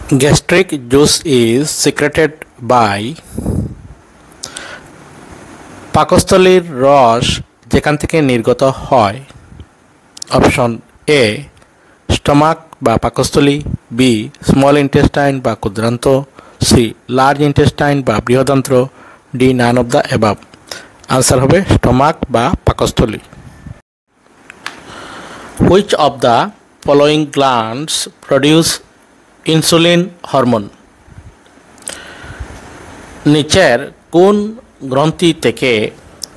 Gastric juice is secreted by পাকস্থলীর রস যেখান থেকে নির্গত হয়। অপশন এ স্টমাক বা পাকস্থলী, বি স্মল ইন্টেস্টাইন বা ক্ষুদ্রান্ত, সি লার্জ ইন্টেস্টাইন বা বৃহদান্ত্র, D none of the above. Answer হবে স্টমাক বা পাকস্থলী। Which of the following glands produce insulin hormone? নিচের কোন গ্রন্থি থেকে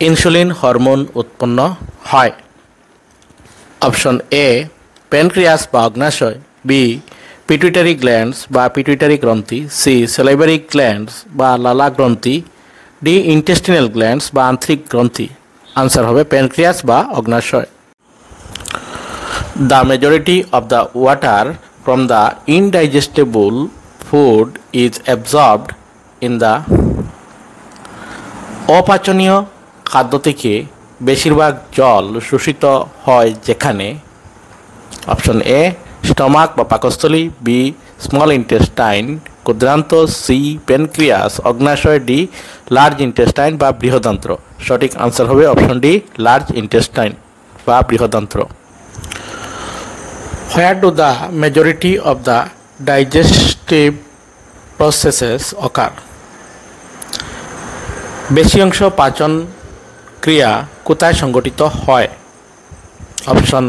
ইনসুলিন হরমোন উৎপন্ন হয়? অপশন এ প্যানক্রিয়াস বা অগ্নাশয়, বি পিটুইটারি গ্ল্যান্ডস বা পিটুইটারি গ্রন্থি, সি সেলাইভারি গ্ল্যান্ডস বা লালা গ্রন্থি, ডি ইন্টেস্টিনাল গ্ল্যান্ডস বা আন্ত্রিক গ্রন্থি। আনসার হবে প্যানক্রিয়াস বা অগ্নাশয়। The majority of the water from the indigestible food is absorbed in the অপাচনীয় খাদ্য থেকে বেশিরভাগ জল শোষিত হয় যেখানে? অপশন এ স্টমাক বা পাকস্থলী, বি স্মল ইন্টেস্টাইন ক্ষুদ্রান্ত, সি প্যানক্রিয়াস অগ্নাশয়, ডি লার্জ ইন্টেস্টাইন বা বৃহদান্ত্র। সঠিক আনসার হবে অপশন ডি লার্জ ইন্টেস্টাইন বা বৃহদান্ত্র। Where do the majority of the digestive processes occur? বেশি অংশ পাচন ক্রিয়া কোথায় সংঘটিত হয়? অপশন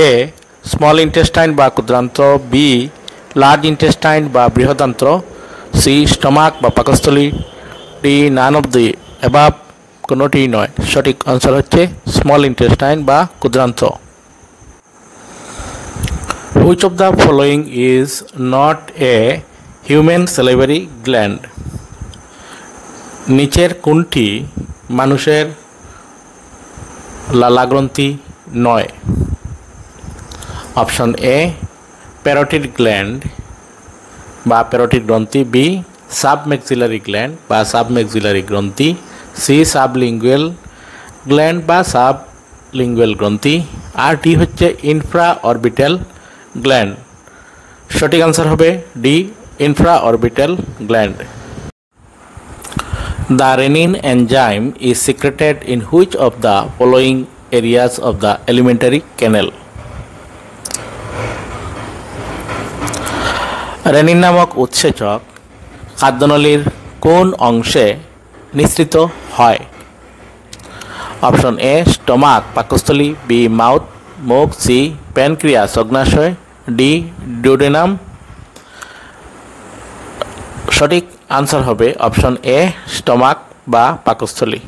এ স্মল ইন্টেস্টাইন বা ক্ষুদ্রান্ত, বি লার্জ ইন্টেস্টাইন বা বৃহদান্ত্র, সি স্টমাক বা পাকস্থলী, D none of the above কোনোটি নয়। সঠিক আনসার হচ্ছে স্মল ইন্টেস্টাইন বা ক্ষুদ্রান্ত। Which of the following is not a human salivary gland? নিচের কোনটি মানুষের লালা গ্রন্থি নয়? অপশন এ প্যারোটিড গ্ল্যান্ড বা প্যারোটিড গ্রন্থি, বি সাবম্যাক্সিলারি গ্ল্যান্ড বা সাবম্যাক্সিলারি গ্রন্থি, সি সাবলিঙ্গুয়াল গ্ল্যান্ড বা সাবলিঙ্গুয়াল গ্রন্থি, আর ডি হচ্ছে ইনফ্রা অরবিটাল গ্ল্যান্ড। সঠিক আনসার হবে D infra orbital gland. The renin enzyme is secreted in which of the following areas of the alimentary canal? Renin নামক উৎসেচক খাদ্যনলীর কোন অংশে নিঃসৃত হয়? অপশন এ স্টমাক পাকস্থলী, বি মাউথ মুখ, সি প্যানক্রিয়াস অগ্নাশয়, ডি ডিউডেনাম। সঠিক আনসার হবে অপশন এ স্টমাক বা পাকস্থলী।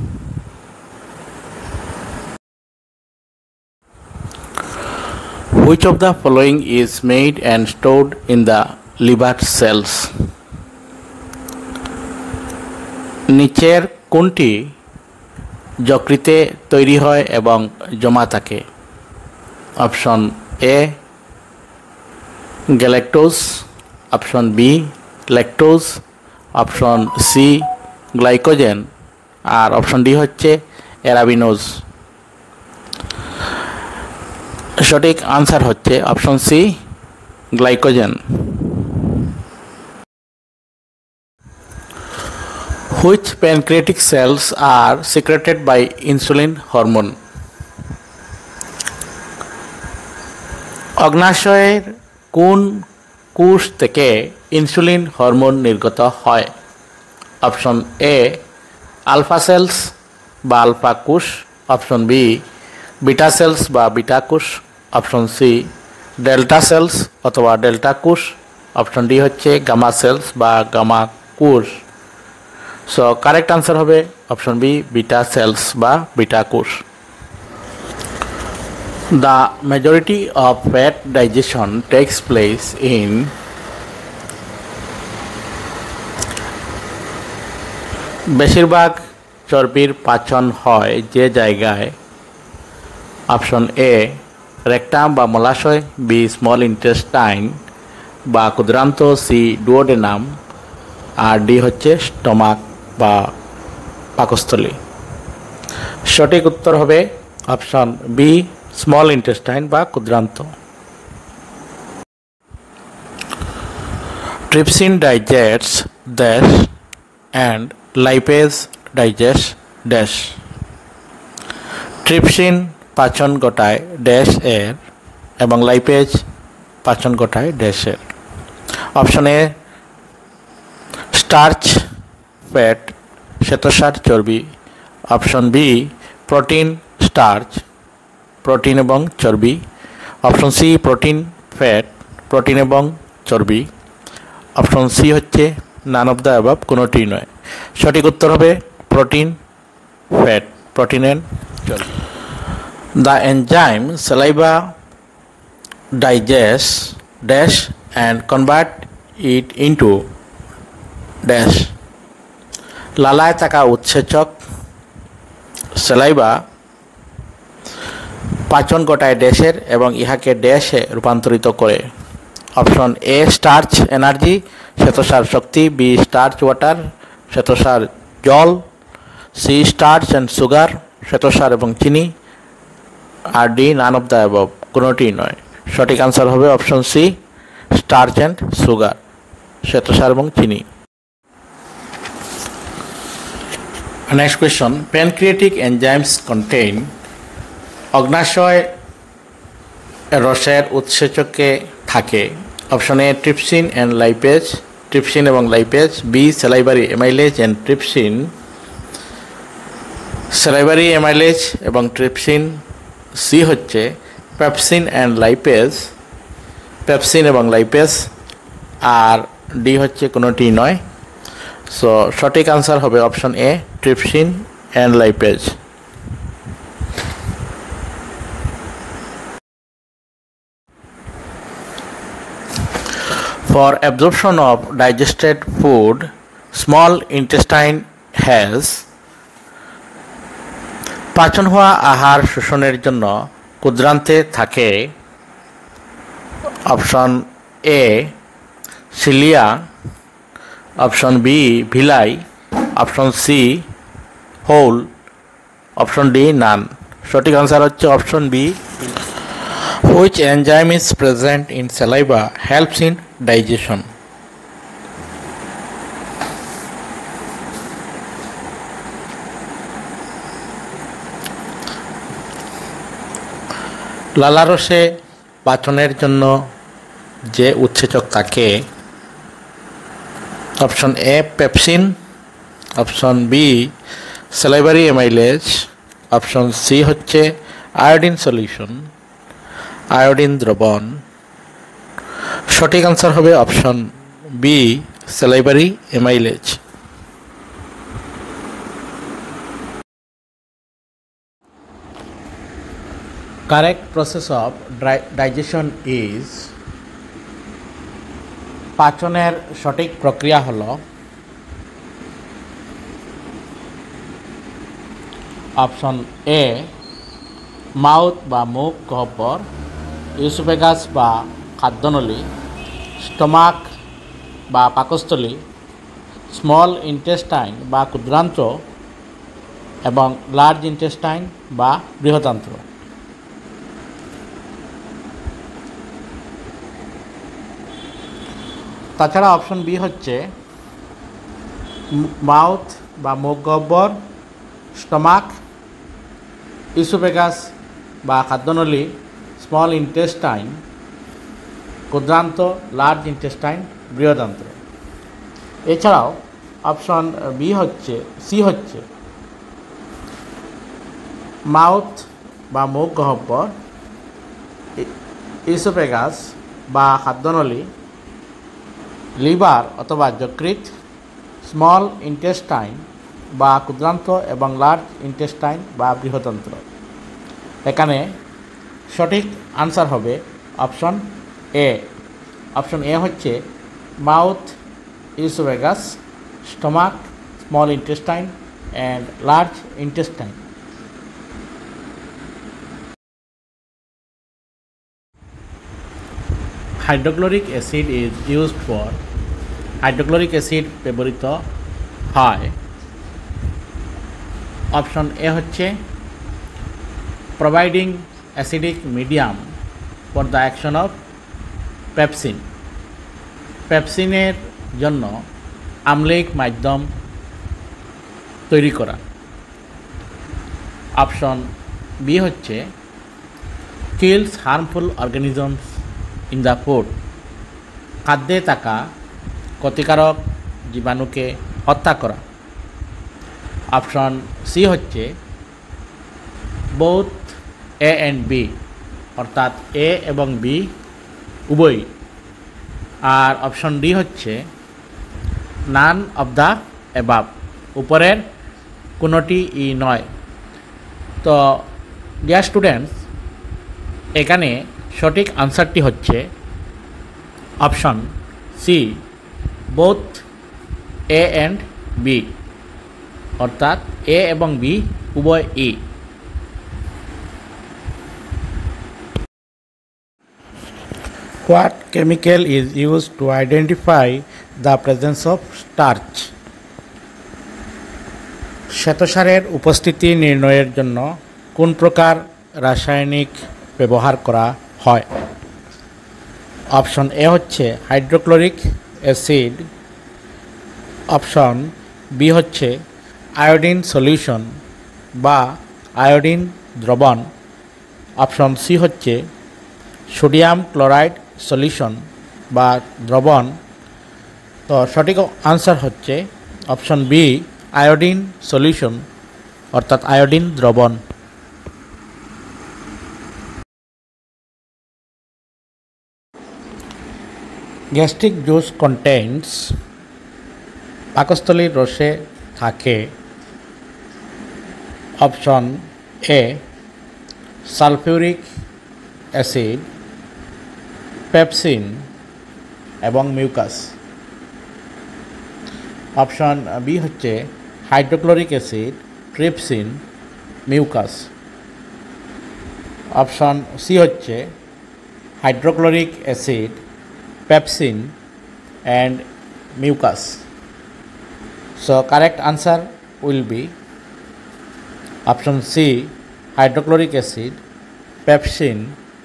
Which of the following is made and stored in the liver cells? নিচের কোনটি যকৃতে তৈরি হয় এবং জমা থাকে? Option A galactose, option B lactose, option C glycogen, আর অপশন ডি হচ্ছে অ্যারাবিনোজ। সঠিক আনসার হচ্ছে option C glycogen. Which pancreatic cells are secreted by insulin hormone? অগ্নাশয়ের কোন কোষ থেকে ইনসুলিন হরমোন নির্গত হয়? অপশন এ আলফা সেলস বা আলফা কোষ, অপশন বি বিটা সেলস বা বিটা কোষ, অপশন সি ডেল্টা সেলস অথবা ডেল্টা কোষ, অপশন ডি হচ্ছে গামা সেলস বা গামা কোষ। সো কারেক্ট আনসার হবে অপশন বি বিটা সেলস বা বিটা কোষ। The majority of fat digestion takes place in বেশিরভাগ চর্বির পাচন হয় যে জায়গায়? অপশন এ রেকটাম বা মলাশয়, বি স্মল ইন্টেস্টাইন বা ক্ষুদ্রান্ত, সি ডুওডেনাম, আর ডি হচ্ছে স্টমাক বা পাকস্থলী। সঠিক উত্তর হবে অপশন বি স্মল ইন্টেস্টাইন বা ক্ষুদ্রান্ত। trypsin digests dash and lipase digests dash. Trypsin পাচন ঘটায় ড্যাশ এর এবং লাইপেজ পাচন ঘটায় ড্যাশের। অপশন এ স্টার্চ, ফ্যাট, শ্বেতসার, চর্বি। Option B protein, starch, protein এবং চর্বি। Option C protein, fat, protein এবং চর্বি। অপশন সি হচ্ছে নান অফ দ্য অ্যাবভ, কোনোটি নয়। সঠিক উত্তর হবে প্রোটিন, ফ্যাট, প্রোটিন অ্যান্ড চর্বি। The enzyme saliva digests dash and convert it into dash. লালায় থাকা উৎসেচক স্যালাইভা পাচন ঘটায় ড্যাশের এবং ইহাকে ড্যাশে রূপান্তরিত করে। অপশন এ স্টার্চ এনার্জি, শ্বেতসার শক্তি। বি স্টার্চ ওয়াটার, শ্বেতসার জল। সি স্টার্চ অ্যান্ড সুগার, শ্বেতসার এবং চিনি। আর D none of the above, কোনোটি নয়। সঠিক আনসার হবে option C starch and sugar, শ্বেতসার এবং চিনি। Next question, pancreatic enzymes contain. অগ্নাশয় রসের উৎসেচকে থাকে। Option A trypsin and lipase, trypsin এবং lipase. B salivary amylase and trypsin, salivary amylase এবং ট্রিপসিন। সি হচ্ছে পেপসিন অ্যান্ড লাইপেজ, পেপসিন এবং লাইপেজ। আর ডি হচ্ছে কোনোটি নয়। সো সঠিক আনসার হবে option A trypsin and lipase. For absorption of digested food, small intestine has পাচন হওয়া আহার শোষণের জন্য ক্ষুদ্রান্তে থাকে। Option A cilia, option B villi, option C hole, option D none. সঠিক আনসার হচ্ছে option B. Which enzyme is present in saliva helps in digestion? লালারসে পাচনের জন্য যে উৎসেচক থাকে। Option A pepsin, option B salivary amylase, option C হচ্ছে iodine solution, iodine দ্রবণ। সঠিক আনসার হবে option B salivary amylase. Correct process of digestion is, পাচনের সঠিক প্রক্রিয়া হলো অপশন এ মাউথ বা মুখ গহ্বর, ইউসোফেগাস বা খাদ্যনলী, স্টোমাক বা পাকস্থলী, স্মল ইন্টেস্টাইন বা ক্ষুদ্রান্ত্র এবং লার্জ ইন্টেস্টাইন বা বৃহদান্ত্র। তাছাড়া অপশন বি হচ্ছে মাউথ বা মুখ গহ্বর, স্টোমাক, ইউসোফেগাস বা খাদ্যনলী, স্মল ইন্টেস্টাইন, ক্ষুদ্রান্ত, লার্জ ইন্টেস্টাইন, বৃহদান্ত্র। এছাড়াও অপশন বি হচ্ছে সি হচ্ছে মাউথ বা মুখ গহ্বর, ইউসোফেগাস বা খাদ্যনলী, লিভার অথবা যকৃৎ, স্মল ইন্টেস্টাইন বা ক্ষুদ্রান্ত এবং লার্জ ইন্টেস্টাইন বা বৃহদান্ত্র। এখানে সঠিক আনসার হবে অপশন এ। অপশন এ হচ্ছে mouth, esophagus, stomach, small intestine and large intestine. Hydrochloric acid is used for, hydrochloric acid ব্যবহৃত হয়। অপশন এ হচ্ছে providing acidic medium for the action of pepsin. পেপসিনের জন্য আম্লিক মাধ্যম তৈরি করা। অপশন বি হচ্ছে kills harmful organisms in the food, খাদ্যে থাকা ক্ষতিকারক জীবাণুকে হত্যা করা। অপশন সি হচ্ছে বোথ এ অ্যান্ড বি, অর্থাৎ এ এবং বি উভয়। আর অপশন ডি হচ্ছে নান অফ দ্য অ্যাবাভ, উপরের কোনোটি নয়। তো ডিয়ার স্টুডেন্টস, এখানে সঠিক আনসারটি হচ্ছে option C both A and B, অর্থাৎ এ এবং বি উভয় ই। What chemical is used to identify the presence of starch? শ্বেতসারের উপস্থিতি নির্ণয়ের জন্য কোন প্রকার রাসায়নিক ব্যবহার করা হয়? অপশন এ হচ্ছে হাইড্রোক্লোরিক অ্যাসিড, অপশন বি হচ্ছে আয়োডিন সলিউশন বা আয়োডিন দ্রবণ, অপশন সি হচ্ছে সোডিয়াম ক্লোরাইড সলিউশন বা দ্রবণ। তো সঠিক আনসার হচ্ছে অপশন বি আয়োডিন সলিউশন, অর্থাৎ আয়োডিন দ্রবণ। গ্যাস্ট্রিক জুস কন্টেইনস, পাকস্থলীর রসে থাকে option A sulphuric acid, pepsin এবং মিউকাস। অপশন বি হচ্ছে hydrochloric acid, trypsin, mucus. Option C হচ্ছে hydrochloric acid, pepsin and mucus. So correct answer will be option C hydrochloric acid, pepsin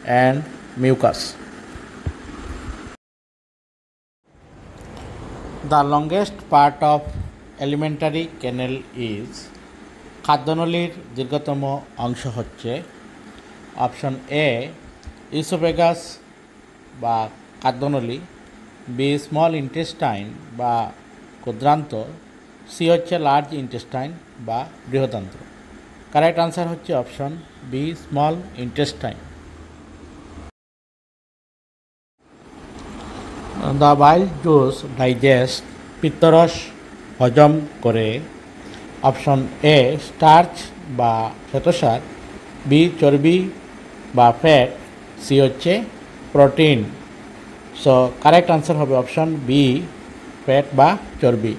and mucus. The longest part of alimentary canal is খাদ্যনলীর দীর্ঘতম অংশ হচ্ছে option A oesophagus বা খাদ্যনলী, B small intestine বা ক্ষুদ্রান্ত, C হচ্ছে large intestine বা বৃহদান্ত্র। Correct answer হচ্ছে option B small intestine. The bile juice digest, পিত্তরস হজম করে অপশন এ স্টার্চ বা শ্বেতসার, বি চর্বি বা ফ্যাট, সি হচ্ছে প্রোটিন। সো কারেক্ট আনসার হবে অপশন বি ফ্যাট বা চর্বি।